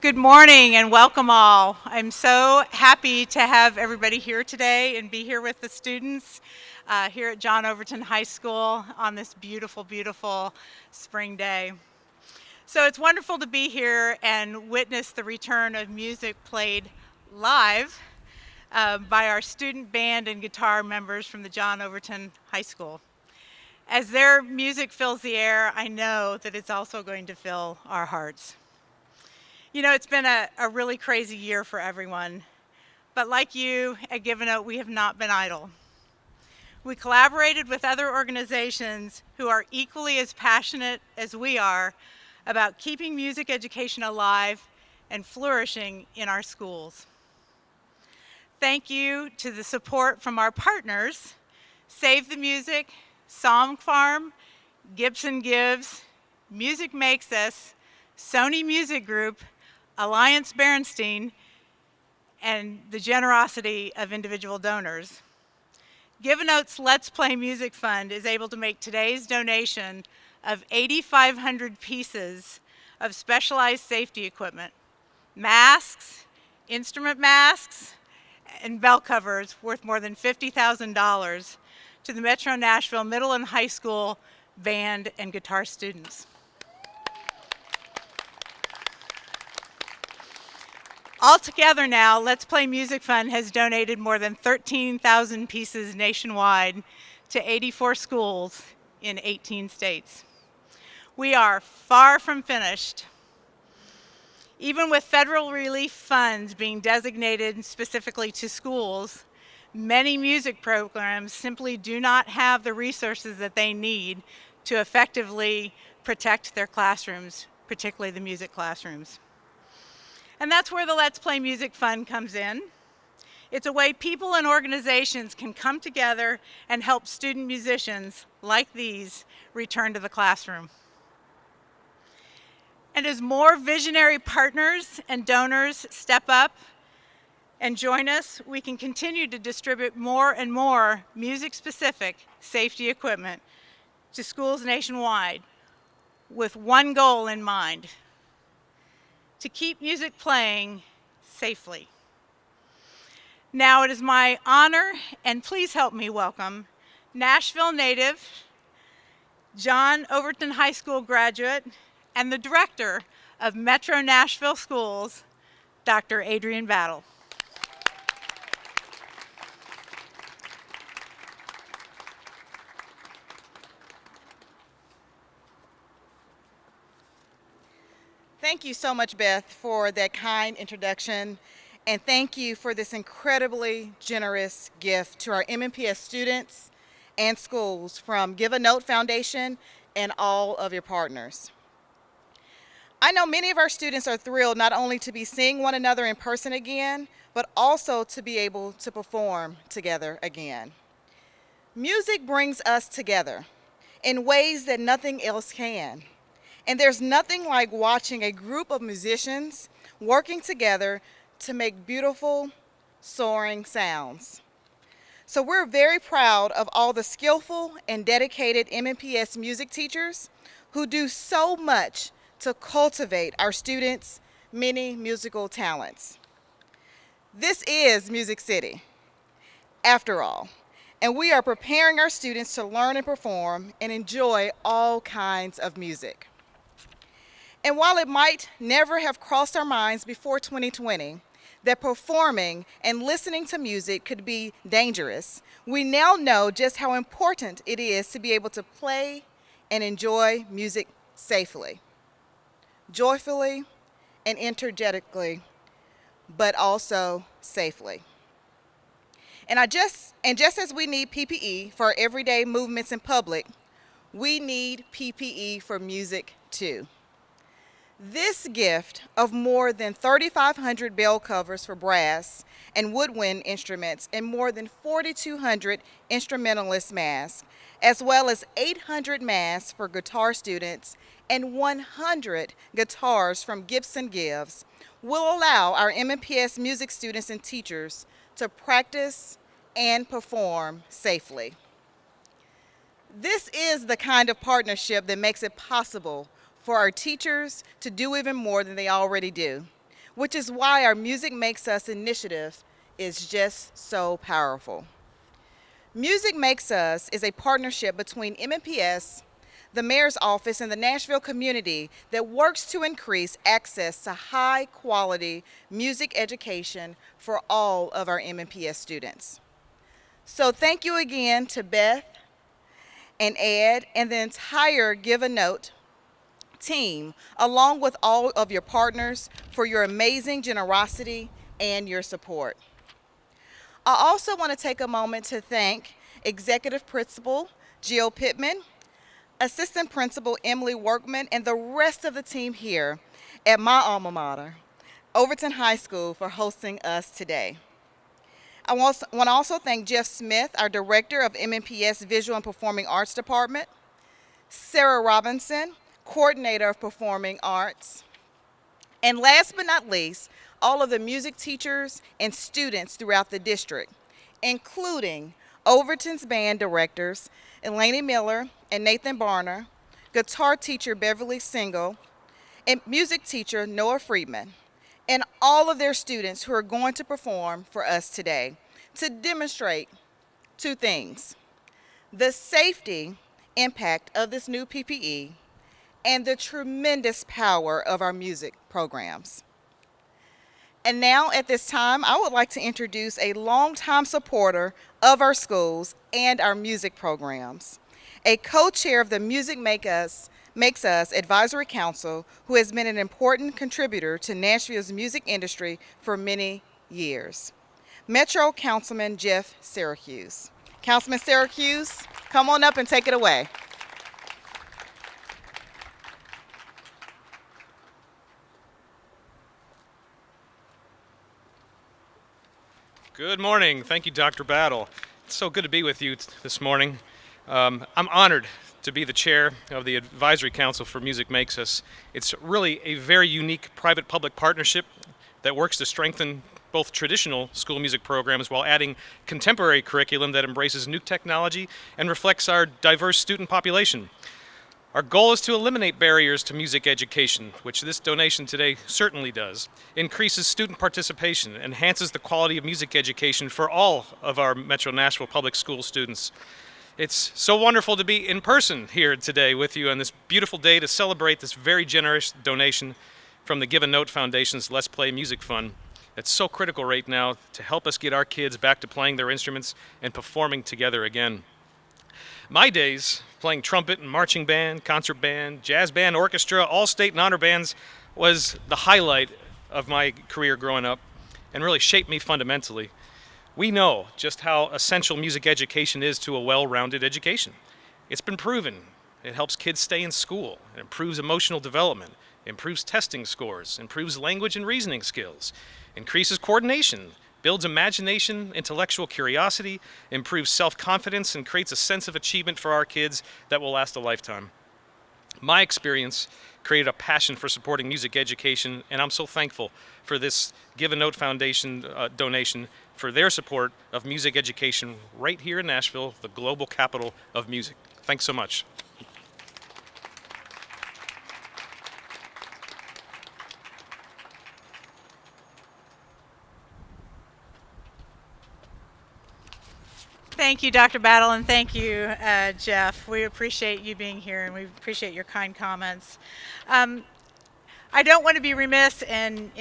Good morning and welcome all. I'm so happy to have everybody here today and be here with the students here at John Overton High School on this beautiful, beautiful spring day. So it's wonderful to be here and witness the return of music played live by our student band and guitar members from the John Overton High School. As their music fills the air, I know that it's also going to fill our hearts. You know, it's been a really crazy year for everyone, but like you at Give a Note, we have not been idle. We collaborated with other organizations who are equally as passionate as we are about keeping music education alive and flourishing in our schools. Thank you to the support from our partners, Save the Music, SongFarm, Gibson Gives, Music Makes Us, Sony Music Group, AllianceBernstein, and the generosity of individual donors. Give a Note's Let's Play Music Fund is able to make today's donation of 8,500 pieces of specialized safety equipment, masks, instrument masks, and bell covers worth more than $50,000 to the Metro Nashville Middle and High School band and guitar students. Altogether now, Let's Play Music Fund has donated more than 13,000 pieces nationwide to 84 schools in 18 states. We are far from finished. Even with federal relief funds being designated specifically to schools, many music programs simply do not have the resources that they need to effectively protect their classrooms, particularly the music classrooms. And that's where the Let's Play Music Fund comes in. It's a way people and organizations can come together and help student musicians like these return to the classroom. And as more visionary partners and donors step up and join us, we can continue to distribute more and more music-specific safety equipment to schools nationwide with one goal in mind: to keep music playing safely. Now it is my honor, and please help me welcome Nashville native, John Overton High School graduate, and the director of Metro Nashville Schools, Dr. Adrian Battle. Thank you so much, Beth, for that kind introduction, and thank you for this incredibly generous gift to our MNPS students and schools from Give a Note Foundation and all of your partners. I know many of our students are thrilled not only to be seeing one another in person again, but also to be able to perform together again. Music brings us together in ways that nothing else can. And there's nothing like watching a group of musicians working together to make beautiful, soaring sounds. So we're very proud of all the skillful and dedicated MNPS music teachers who do so much to cultivate our students' many musical talents. This is Music City, after all, and we are preparing our students to learn and perform and enjoy all kinds of music. And while it might never have crossed our minds before 2020 that performing and listening to music could be dangerous, we now know just how important it is to be able to play and enjoy music safely, joyfully, and energetically, but also safely. And just as we need PPE for our everyday movements in public, we need PPE for music too. This gift of more than 3,500 bell covers for brass and woodwind instruments and more than 4,200 instrumentalist masks, as well as 800 masks for guitar students and 100 guitars from Gibson Gives, will allow our MNPS music students and teachers to practice and perform safely. This is the kind of partnership that makes it possible for our teachers to do even more than they already do, which is why our Music Makes Us initiative is just so powerful. Music Makes Us is a partnership between MNPS, the Mayor's Office, and the Nashville community that works to increase access to high quality music education for all of our MNPS students. So thank you again to Beth and Ed and the entire Give a Note team, along with all of your partners, for your amazing generosity and your support. I also want to take a moment to thank Executive Principal Jill Pittman, Assistant Principal Emily Workman, and the rest of the team here at my alma mater, Overton High School, for hosting us today. I want to also thank Jeff Smith, our Director of MNPS Visual and Performing Arts Department, Sarah Robinson, Coordinator of Performing Arts, and last but not least, all of the music teachers and students throughout the district, including Overton's band directors, Elaine Miller and Nathan Barner, guitar teacher Beverly Single, and music teacher Noah Friedman, and all of their students who are going to perform for us today to demonstrate two things: the safety impact of this new PPE and the tremendous power of our music programs. And now at this time, I would like to introduce a longtime supporter of our schools and our music programs, a co-chair of the Makes Us Advisory Council, who has been an important contributor to Nashville's music industry for many years, Metro Councilman Jeff Syracuse. Councilman Syracuse, come on up and take it away. Good morning. Thank you, Dr. Battle. It's so good to be with you this morning. I'm honored to be the chair of the Advisory Council for Music Makes Us. It's really a very unique private-public partnership that works to strengthen both traditional school music programs while adding contemporary curriculum that embraces new technology and reflects our diverse student population. Our goal is to eliminate barriers to music education, which this donation today certainly does, increases student participation, enhances the quality of music education for all of our Metro Nashville Public School students. It's so wonderful to be in person here today with you on this beautiful day to celebrate this very generous donation from the Give a Note Foundation's Let's Play Music Fund. It's so critical right now to help us get our kids back to playing their instruments and performing together again. My days playing trumpet and marching band, concert band, jazz band, orchestra, all state and honor bands was the highlight of my career growing up and really shaped me fundamentally. We know just how essential music education is to a well-rounded education. It's been proven. It helps kids stay in school. It improves emotional development, improves testing scores, improves language and reasoning skills, increases coordination, builds imagination, intellectual curiosity, improves self-confidence, and creates a sense of achievement for our kids that will last a lifetime. My experience created a passion for supporting music education, and I'm so thankful for this Give a Note Foundation donation for their support of music education right here in Nashville, the global capital of music. Thanks so much. Thank you, Dr. Battle, and thank you, Jeff. We appreciate you being here, and we appreciate your kind comments. I don't want to be remiss in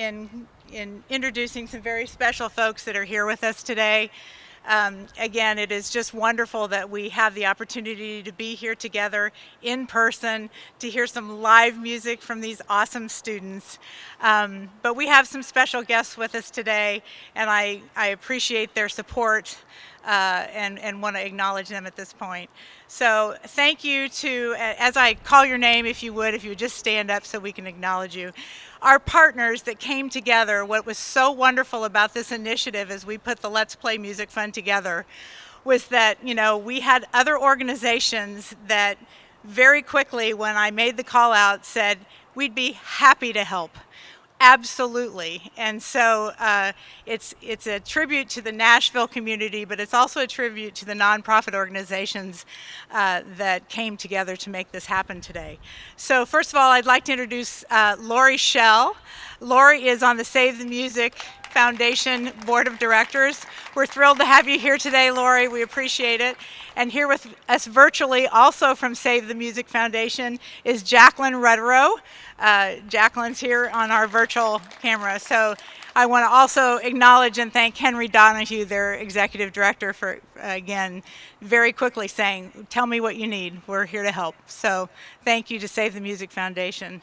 introducing some very special folks that are here with us today. Again, it is just wonderful that we have the opportunity to be here together in person, to hear some live music from these awesome students. But we have some special guests with us today, and I appreciate their support and want to acknowledge them at this point. So thank you to, as I call your name, if you would just stand up so we can acknowledge you. Our partners that came together, what was so wonderful about this initiative as we put the Let's Play Music Fund together was that, we had other organizations that very quickly, when I made the call out, said, we'd be happy to help. Absolutely. And so it's a tribute to the Nashville community, but it's also a tribute to the nonprofit organizations that came together to make this happen today. So first of all, I'd like to introduce Lori Schell. Lori is on the Save the Music Foundation Board of Directors. We're thrilled to have you here today, Lori. We appreciate it. And here with us virtually, also from Save the Music Foundation, is Jacqueline Rutterow. Jacqueline's here on our virtual camera. So I want to also acknowledge and thank Henry Donahue, their executive director, for, again, very quickly saying, tell me what you need. We're here to help. So thank you to Save the Music Foundation.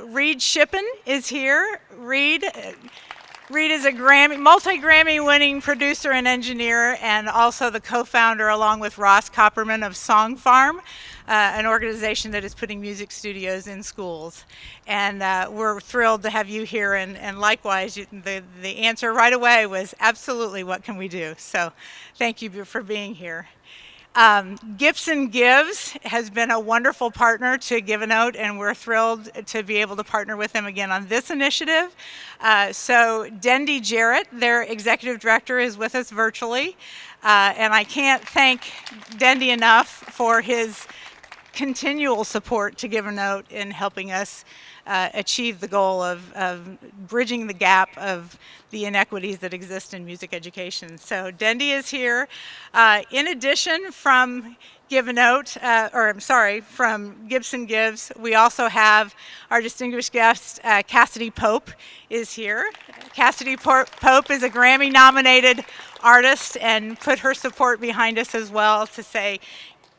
Reed Shippen is here. Reed is a multi-Grammy winning producer and engineer, and also the co-founder, along with Ross Copperman, of SongFarm, an organization that is putting music studios in schools. And we're thrilled to have you here, and likewise, the answer right away was absolutely, what can we do? So thank you for being here. Gibson Gives has been a wonderful partner to Give a Note, and we're thrilled to be able to partner with them again on this initiative. So Dendy Jarrett, their executive director, is with us virtually, and I can't thank Dendy enough for his continual support to Give a Note in helping us achieve the goal of bridging the gap of the inequities that exist in music education. So Dendy is here. In addition, from from Gibson Gives, we also have our distinguished guest, Cassidy Pope, is here. Cassidy Pope is a Grammy-nominated artist and put her support behind us as well to say,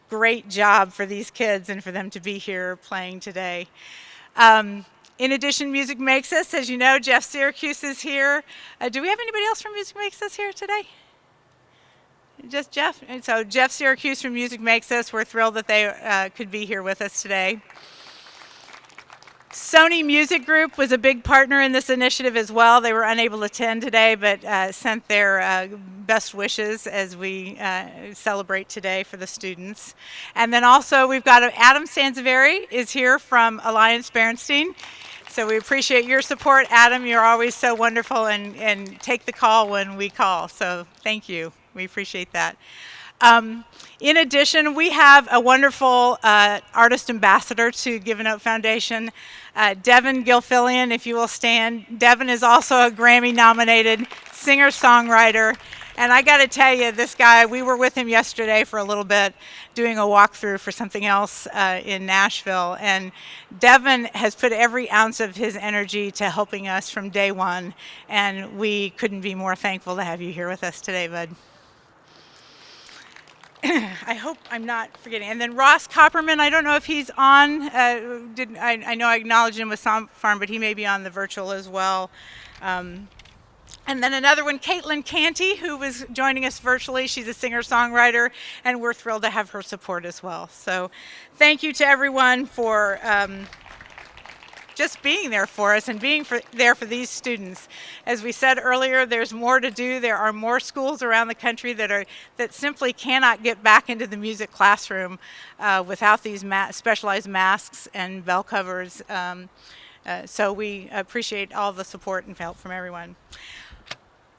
great job for these kids and for them to be here playing today. In addition, Music Makes Us, as you know, Jeff Syracuse is here. Do we have anybody else from Music Makes Us here today? Just Jeff? And so Jeff Syracuse from Music Makes Us, we're thrilled that they could be here with us today. Sony Music Group was a big partner in this initiative as well. They were unable to attend today, but sent their best wishes as we celebrate today for the students. And then also we've got Adam Sansavari is here from AllianceBernstein. So we appreciate your support, Adam. You're always so wonderful and take the call when we call. So thank you. We appreciate that. In addition, we have a wonderful artist ambassador to Give a Note Foundation, Devin Gilfillian, if you will stand. Devin is also a Grammy-nominated singer-songwriter. And I got to tell you, this guy, we were with him yesterday for a little bit doing a walkthrough for something else in Nashville. And Devin has put every ounce of his energy to helping us from day one. And we couldn't be more thankful to have you here with us today, bud. I hope I'm not forgetting. And then Ross Copperman, I don't know if he's on. I know I acknowledged him with SongFarm, but he may be on the virtual as well. And then another one, Caitlin Canty, who was joining us virtually. She's a singer-songwriter, and we're thrilled to have her support as well. So thank you to everyone for just being there for us and being there for these students. As we said earlier, there's more to do. There are more schools around the country that simply cannot get back into the music classroom without these specialized masks and bell covers. So we appreciate all the support and help from everyone.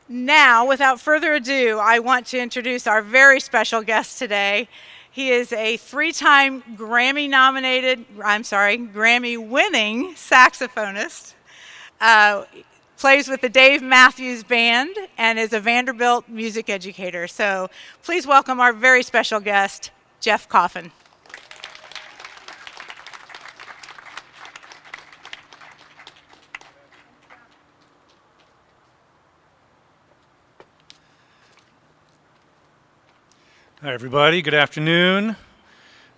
Now, without further ado, I want to introduce our very special guest today. He is a three-time Grammy-winning saxophonist, plays with the Dave Matthews Band, and is a Vanderbilt music educator. So please welcome our very special guest, Jeff Coffin. Hi everybody, good afternoon.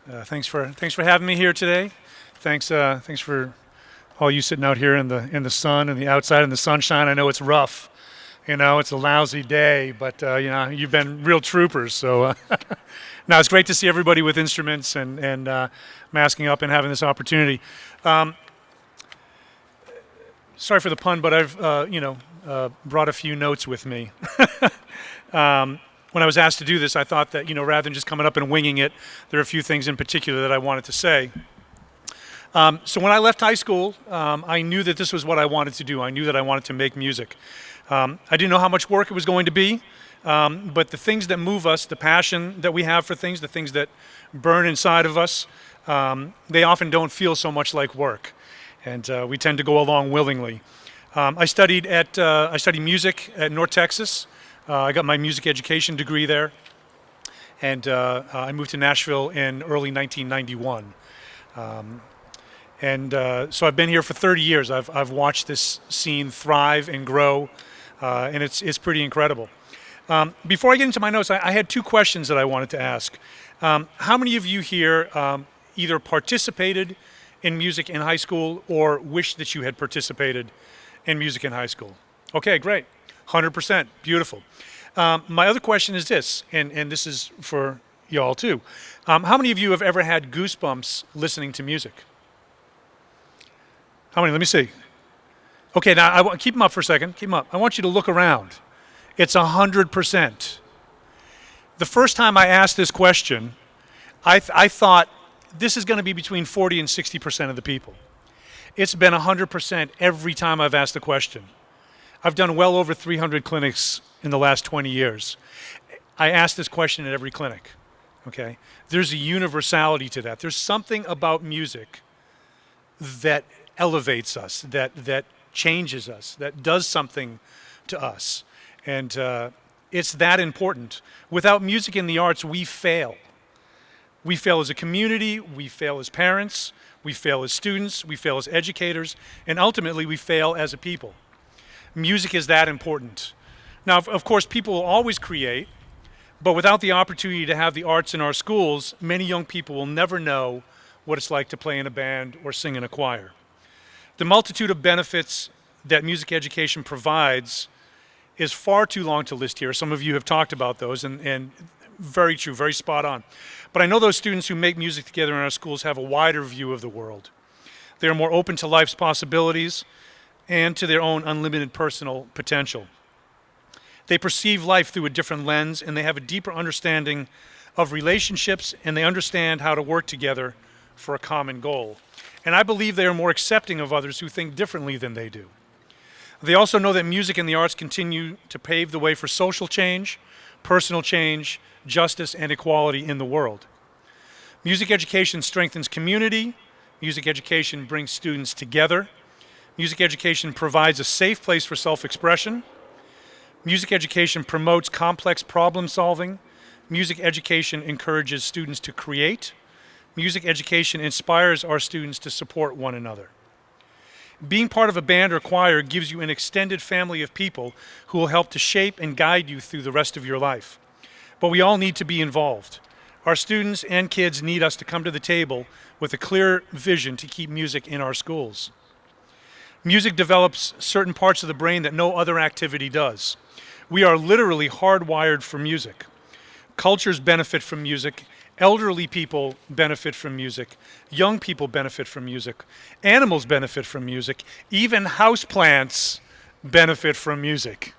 Thanks for having me here today. Thanks for all you sitting out here in the sun and the outside in the sunshine. I know it's rough, it's a lousy day, but you've been real troopers. So now it's great to see everybody with instruments and masking up and having this opportunity. Sorry for the pun, but I've brought a few notes with me. When I was asked to do this, I thought that, rather than just coming up and winging it, there are a few things in particular that I wanted to say. So when I left high school, I knew that this was what I wanted to do. I knew that I wanted to make music. I didn't know how much work it was going to be, but the things that move us, the passion that we have for things, the things that burn inside of us, they often don't feel so much like work, and we tend to go along willingly. I studied music at North Texas. I got my music education degree there, and I moved to Nashville in early 1991. So I've been here for 30 years. I've watched this scene thrive and grow, and it's pretty incredible. Before I get into my notes, I had two questions that I wanted to ask. How many of you here either participated in music in high school or wish that you had participated in music in high school? Okay, great. 100%. Beautiful. My other question is this, and this is for y'all too. How many of you have ever had goosebumps listening to music? How many? Let me see. Okay, now keep them up for a second. Keep them up. I want you to look around. It's 100%. The first time I asked this question, I thought this is going to be between 40 and 60% of the people. It's been 100% every time I've asked the question. I've done well over 300 clinics in the last 20 years. I ask this question at every clinic. Okay? There's a universality to that. There's something about music that elevates us, that changes us, that does something to us. And it's that important. Without music in the arts, we fail. We fail as a community, we fail as parents, we fail as students, we fail as educators, and ultimately we fail as a people. Music is that important. Now, of course, people will always create, but without the opportunity to have the arts in our schools, many young people will never know what it's like to play in a band or sing in a choir. The multitude of benefits that music education provides is far too long to list here. Some of you have talked about those, and very true, very spot on. But I know those students who make music together in our schools have a wider view of the world. They are more open to life's possibilities and to their own unlimited personal potential. They perceive life through a different lens, and they have a deeper understanding of relationships, and they understand how to work together for a common goal. And I believe they are more accepting of others who think differently than they do. They also know that music and the arts continue to pave the way for social change, personal change, justice, and equality in the world. Music education strengthens community. Music education brings students together. Music education provides a safe place for self-expression. Music education promotes complex problem solving. Music education encourages students to create. Music education inspires our students to support one another. Being part of a band or choir gives you an extended family of people who will help to shape and guide you through the rest of your life. But we all need to be involved. Our students and kids need us to come to the table with a clear vision to keep music in our schools. Music develops certain parts of the brain that no other activity does. We are literally hardwired for music. Cultures benefit from music. Elderly people benefit from music. Young people benefit from music. Animals benefit from music. Even houseplants benefit from music.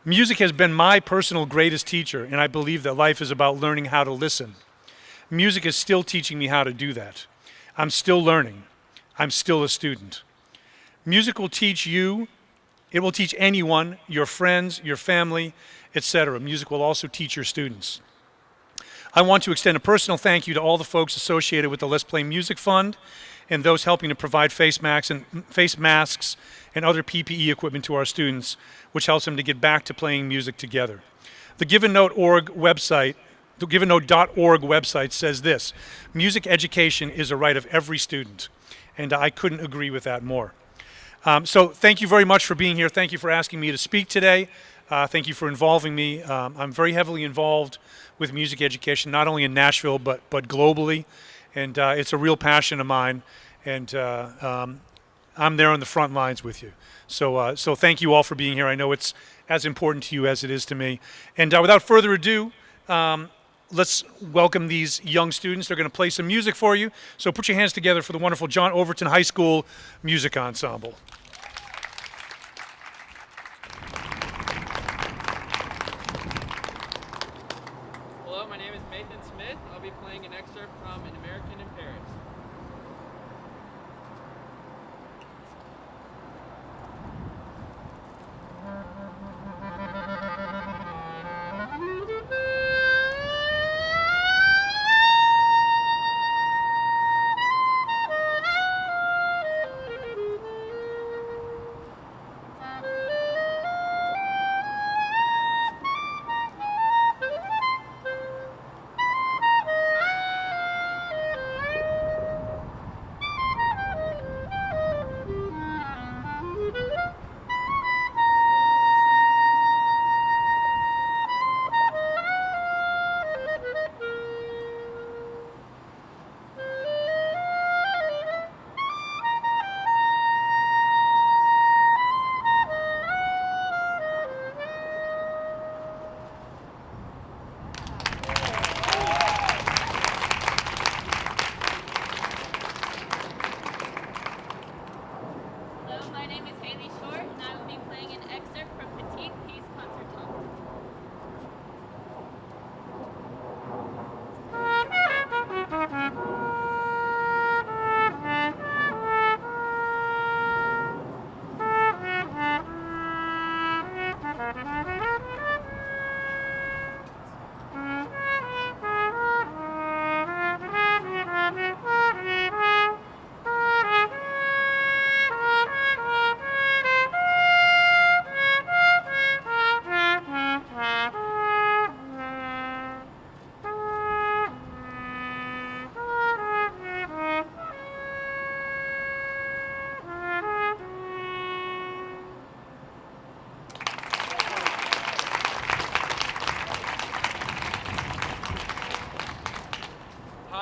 Music has been my personal greatest teacher, and I believe that life is about learning how to listen. Music is still teaching me how to do that. I'm still learning. I'm still a student. Music will teach you, it will teach anyone, your friends, your family, etc. Music will also teach your students. I want to extend a personal thank you to all the folks associated with the Let's Play Music Fund and those helping to provide face masks and other PPE equipment to our students, which helps them to get back to playing music together. The GivenNote.org website says this: music education is a right of every student, and I couldn't agree with that more. So thank you very much for being here. Thank you for asking me to speak today. Thank you for involving me. I'm very heavily involved with music education, not only in Nashville, but globally. And it's a real passion of mine. And I'm there on the front lines with you. So thank you all for being here. I know it's as important to you as it is to me. And without further ado, let's welcome these young students. They're going to play some music for you. So put your hands together for the wonderful John Overton High School Music Ensemble. Hello, my name is Nathan Smith. I'll be playing an excerpt from An American in Paris.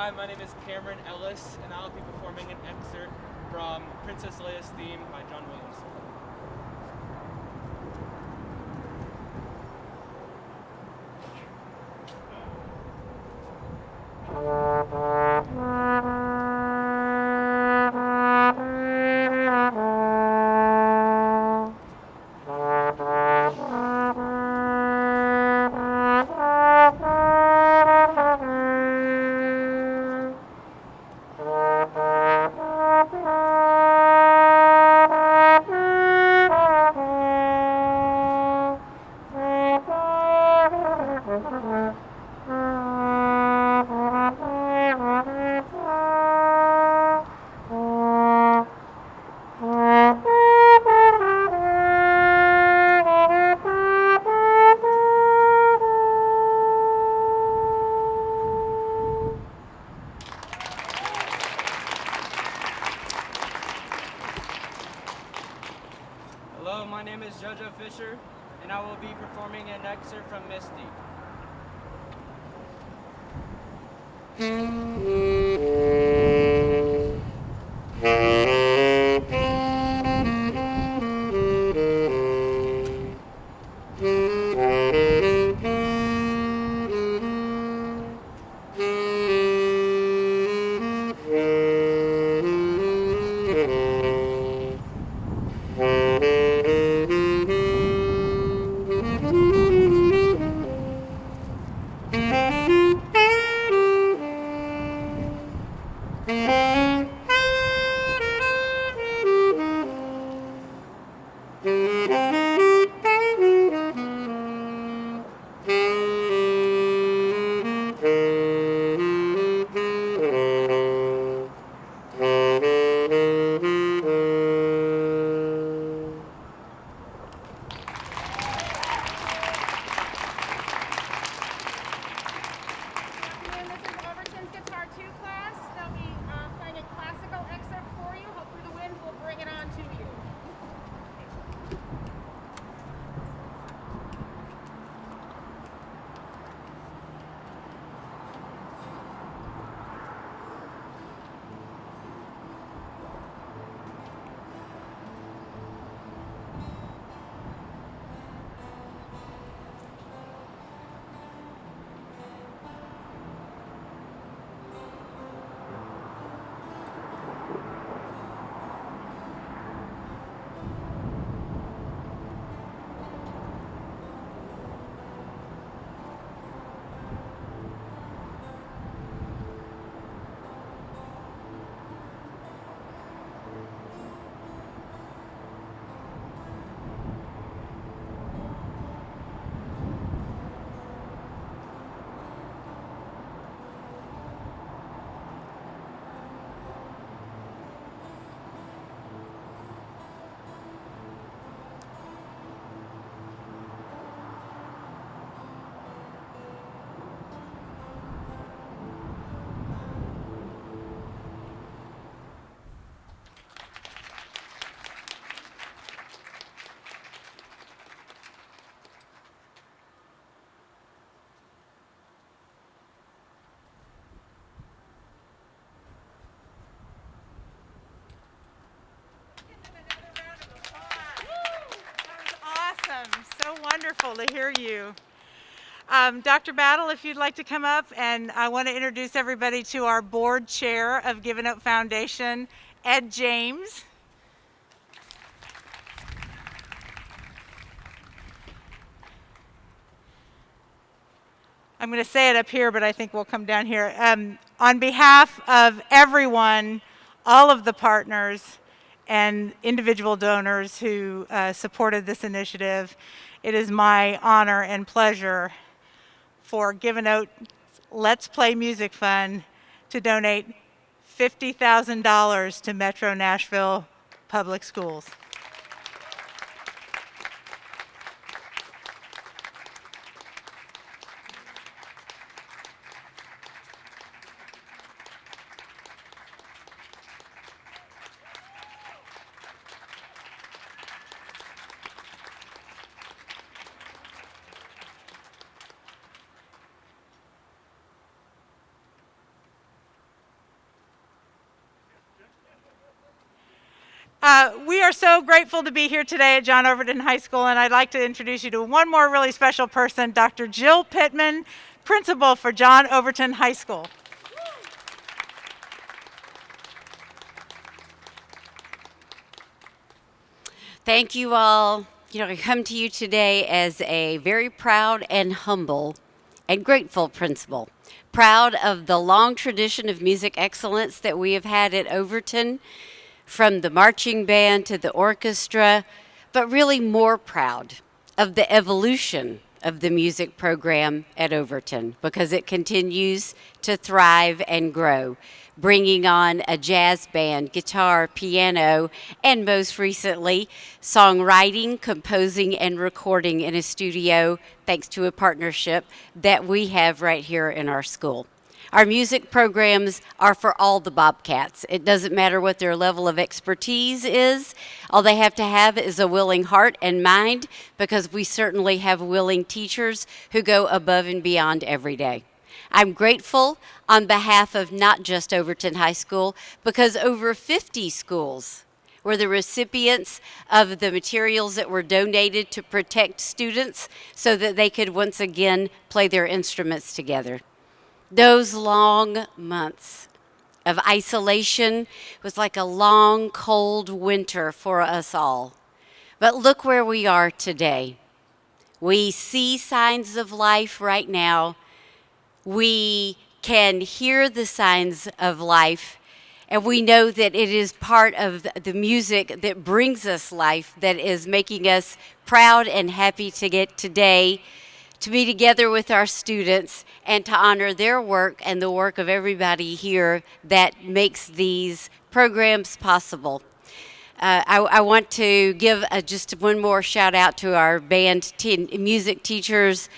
Hi, my name is Cameron Ellis, and I'll be performing an excerpt from Princess Leia's Theme by John Williams. Hello, my name is Jojo Fisher, and I will be performing an excerpt from Misty. This is Overton's Guitar 2 class. They'll be playing a classical excerpt for you. Hopefully the wind will bring it on to you. Awesome. So wonderful to hear you. Dr. Battle, if you'd like to come up, and I want to introduce everybody to our board chair of Give Up Foundation, Ed James. I'm going to say it up here, but I think we'll come down here. On behalf of everyone, all of the partners and individual donors who supported this initiative, it is my honor and pleasure for Giving Out Let's Play Music Fund to donate $50,000 to Metro Nashville Public Schools. We are so grateful to be here today at John Overton High School, and I'd like to introduce you to one more really special person, Dr. Jill Pittman, principal for John Overton High School. Thank you all. I come to you today as a very proud and humble and grateful principal. Proud of the long tradition of music excellence that we have had at Overton, from the marching band to the orchestra, but really more proud of the evolution of the music program at Overton, because it continues to thrive and grow, bringing on a jazz band, guitar, piano, and most recently, songwriting, composing, and recording in a studio, thanks to a partnership that we have right here in our school. Our music programs are for all the Bobcats. It doesn't matter what their level of expertise is. All they have to have is a willing heart and mind, because we certainly have willing teachers who go above and beyond every day. I'm grateful on behalf of not just Overton High School, because over 50 schools were the recipients of the materials that were donated to protect students so that they could once again play their instruments together. Those long months of isolation was like a long, cold winter for us all. But look where we are today. We see signs of life right now. We can hear the signs of life, and we know that it is part of the music that brings us life, that is making us proud and happy to get today to be together with our students and to honor their work and the work of everybody here that makes these programs possible. I want to give just one more shout out to our band music teachers.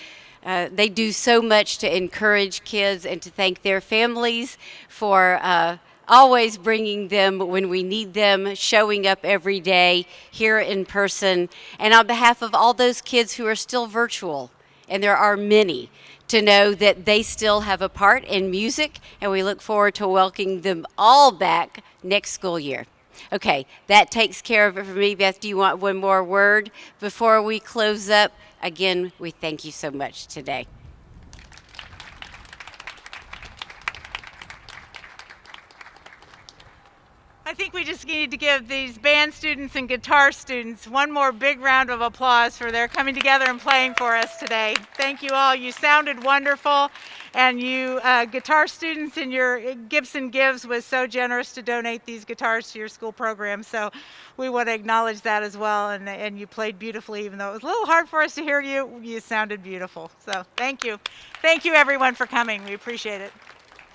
They do so much to encourage kids and to thank their families for always bringing them when we need them, showing up every day here in person. And on behalf of all those kids who are still virtual, and there are many, to know that they still have a part in music, and we look forward to welcoming them all back next school year. Okay, that takes care of it for me. Beth, do you want one more word before we close up? Again, we thank you so much today. I think we just need to give these band students and guitar students one more big round of applause for their coming together and playing for us today. Thank you all. You sounded wonderful. And you guitar students in your Gibson Gives was so generous to donate these guitars to your school program. So we want to acknowledge that as well. And you played beautifully, even though it was a little hard for us to hear you. You sounded beautiful. So thank you. Thank you, everyone, for coming. We appreciate it.